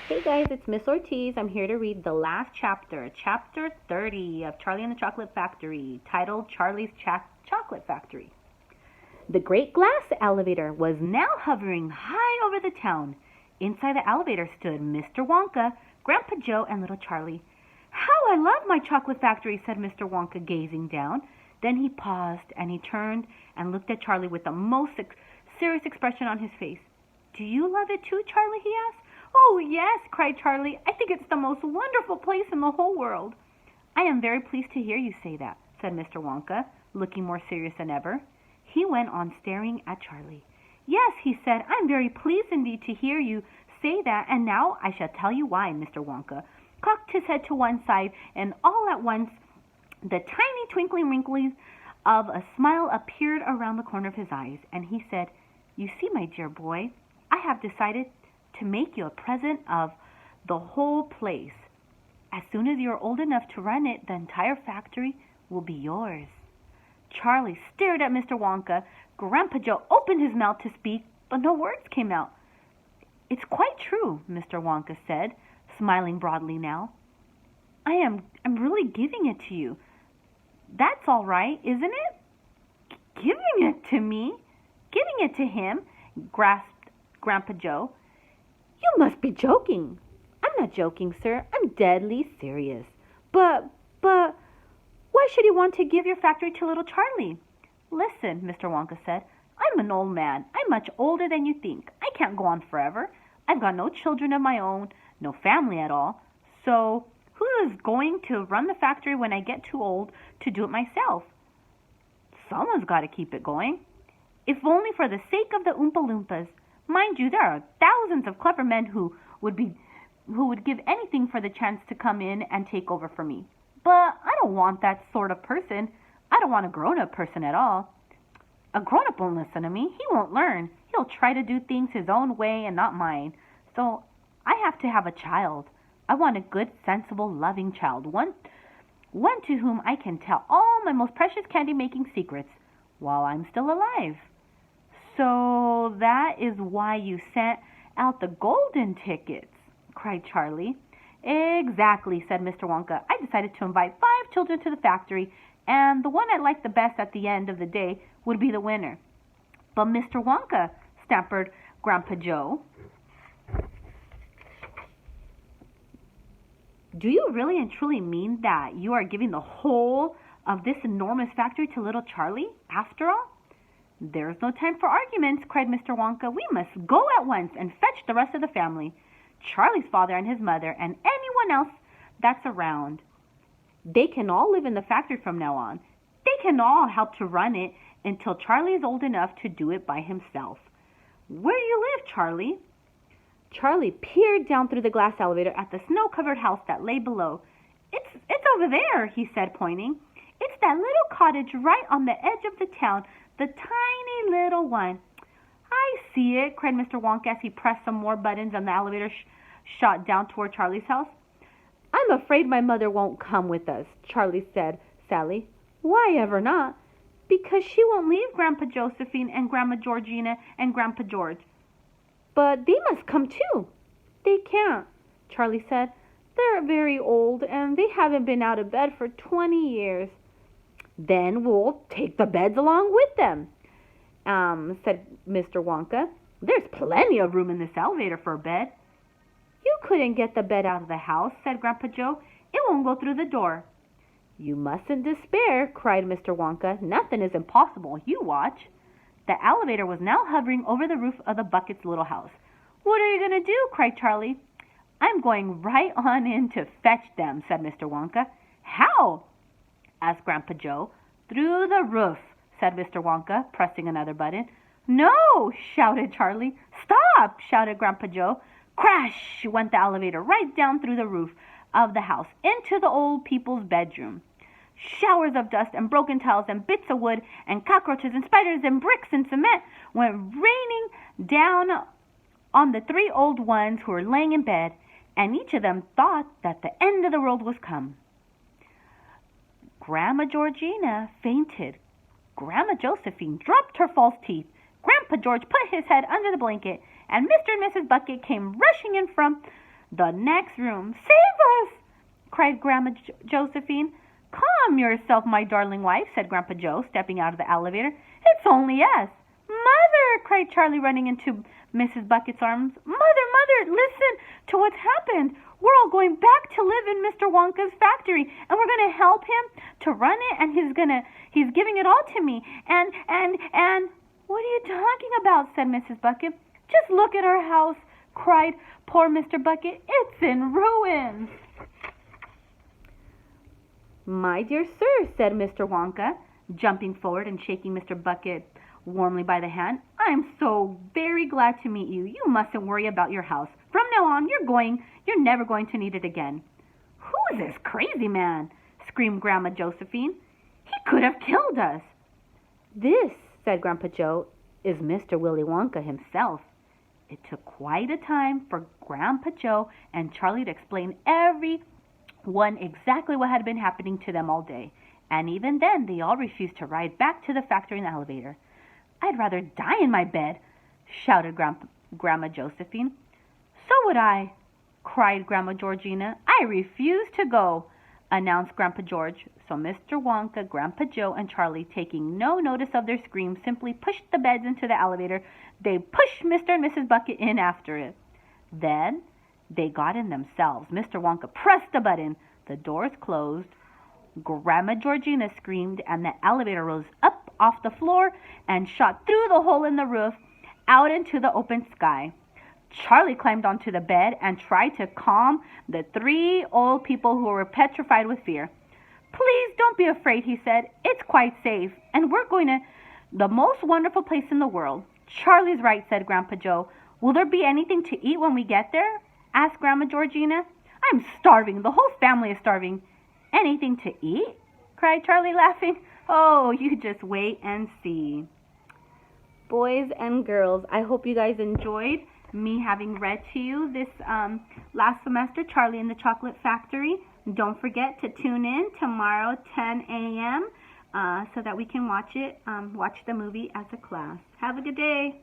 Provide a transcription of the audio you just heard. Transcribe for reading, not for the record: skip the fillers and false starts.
Hey guys, it's Miss Ortiz. I'm here to read the last chapter, chapter 30 of Charlie and the Chocolate Factory, titled Charlie's Chocolate Factory. The great glass elevator was now hovering high over the town. Inside the elevator stood Mr. Wonka, Grandpa Joe, and little Charlie. How I love my chocolate factory, said Mr. Wonka, gazing down. Then he paused and he turned and looked at Charlie with the most serious expression on his face. Do you love it too, Charlie? He asked. Oh, yes, cried Charlie. I think it's the most wonderful place in the whole world. I am very pleased to hear you say that, said Mr. Wonka, looking more serious than ever. He went on staring at Charlie. Yes, he said, I'm very pleased indeed to hear you say that, and now I shall tell you why. Mr. Wonka cocked his head to one side, and all at once the tiny twinkling wrinkles of a smile appeared around the corner of his eyes, and he said, You see, my dear boy, I have decided to make you a present of the whole place. As soon as you're old enough to run it, the entire factory will be yours. Charlie stared at Mr. Wonka. Grandpa Joe opened his mouth to speak, but no words came out. It's quite true, Mr. Wonka said, smiling broadly now. I'm really giving it to you. That's all right, isn't it? Giving it to me? Giving it to him? Gasped Grandpa Joe. You must be joking. I'm not joking, sir. I'm deadly serious. But, why should you want to give your factory to little Charlie? Listen, Mr. Wonka said, I'm an old man. I'm much older than you think. I can't go on forever. I've got no children of my own, no family at all. So, who is going to run the factory when I get too old to do it myself? Someone's got to keep it going. If only for the sake of the Oompa Loompas. Mind you, there are thousands of clever men who would give anything for the chance to come in and take over for me. But I don't want that sort of person. I don't want a grown-up person at all. A grown-up won't listen to me. He won't learn. He'll try to do things his own way and not mine. So I have to have a child. I want a good, sensible, loving child. One to whom I can tell all my most precious candy-making secrets while I'm still alive. So that is why you sent out the golden tickets, cried Charlie. Exactly, said Mr. Wonka. I decided to invite 5 children to the factory, and the one I liked the best at the end of the day would be the winner. But Mr. Wonka, stammered Grandpa Joe, do you really and truly mean that you are giving the whole of this enormous factory to little Charlie, after all? There's no time for arguments, cried Mr. Wonka. We must go at once and fetch the rest of the family, Charlie's father and his mother, and anyone else that's around. They can all live in the factory from now on. They can all help to run it until Charlie is old enough to do it by himself. Where do you live, Charlie? Charlie peered down through the glass elevator at the snow-covered house that lay below. It's over there, he said, pointing. It's that little cottage right on the edge of the town, the tiny little one. I see it, cried Mr. Wonka as he pressed some more buttons and the elevator shot down toward Charlie's house. I'm afraid my mother won't come with us, Charlie said sadly. Why ever not? Because she won't leave Grandpa Josephine and Grandma Georgina and Grandpa George. But they must come too. They can't, Charlie said. They're very old and they haven't been out of bed for 20 years. Then we'll take the beds along with them, said Mr. Wonka. There's plenty of room in this elevator for a bed. You couldn't get the bed out of the house, said Grandpa Joe. It won't go through the door. You mustn't despair, cried Mr. Wonka. Nothing is impossible. You watch. The elevator was now hovering over the roof of the Bucket's little house. What are you going to do? Cried Charlie. I'm going right on in to fetch them, said Mr. Wonka. How? Asked Grandpa Joe. Through the roof, said Mr. Wonka, pressing another button. No, shouted Charlie. Stop, shouted Grandpa Joe. Crash went the elevator right down through the roof of the house into the old people's bedroom. Showers of dust and broken tiles and bits of wood and cockroaches and spiders and bricks and cement went raining down on the 3 old ones who were laying in bed, and each of them thought that the end of the world was come. Grandma Georgina fainted. Grandma Josephine dropped her false teeth. Grandpa George put his head under the blanket, and Mr. and Mrs. Bucket came rushing in from The next room. Save us! Cried Grandma Josephine. Calm yourself, my darling wife, said Grandpa Joe, stepping out of the elevator. It's only us. Mother! Cried Charlie, running into Mrs. Bucket's arms. Mother, listen to what's happened. We're all going back to live in Mr. Wonka's factory, and we're going to help him to run it, and he's giving it all to me. And, what are you talking about, said Mrs. Bucket. Just look at our house, cried poor Mr. Bucket. It's in ruins. My dear sir, said Mr. Wonka, jumping forward and shaking Mr. Bucket warmly by the hand. I'm so very glad to meet you. You mustn't worry about your house. From now on, you're never going to need it again. Who is this crazy man? Screamed Grandma Josephine. He could have killed us. This, said Grandpa Joe, is Mr. Willy Wonka himself. It took quite a time for Grandpa Joe and Charlie to explain everyone exactly what had been happening to them all day. And even then, they all refused to ride back to the factory in the elevator. I'd rather die in my bed, shouted Grandma Josephine. So would I, cried Grandma Georgina. I refuse to go, announced Grandpa George. So Mr. Wonka, Grandpa Joe, and Charlie, taking no notice of their screams, simply pushed the beds into the elevator. They pushed Mr. and Mrs. Bucket in after it. Then they got in themselves. Mr. Wonka pressed a button. The doors closed. Grandma Georgina screamed, and the elevator rose up off the floor and shot through the hole in the roof out into the open sky. Charlie climbed onto the bed and tried to calm the three old people who were petrified with fear. Please don't be afraid, he said. It's quite safe, and we're going to the most wonderful place in the world. Charlie's right, said Grandpa Joe. Will there be anything to eat when we get there? Asked Grandma Georgina. I'm starving. The whole family is starving. Anything to eat? Cried Charlie, laughing. Oh, you just wait and see. Boys and girls, I hope you guys enjoyed me having read to you this last semester, Charlie and the Chocolate Factory. Don't forget to tune in tomorrow, 10 a.m., so that we can watch the movie as a class. Have a good day.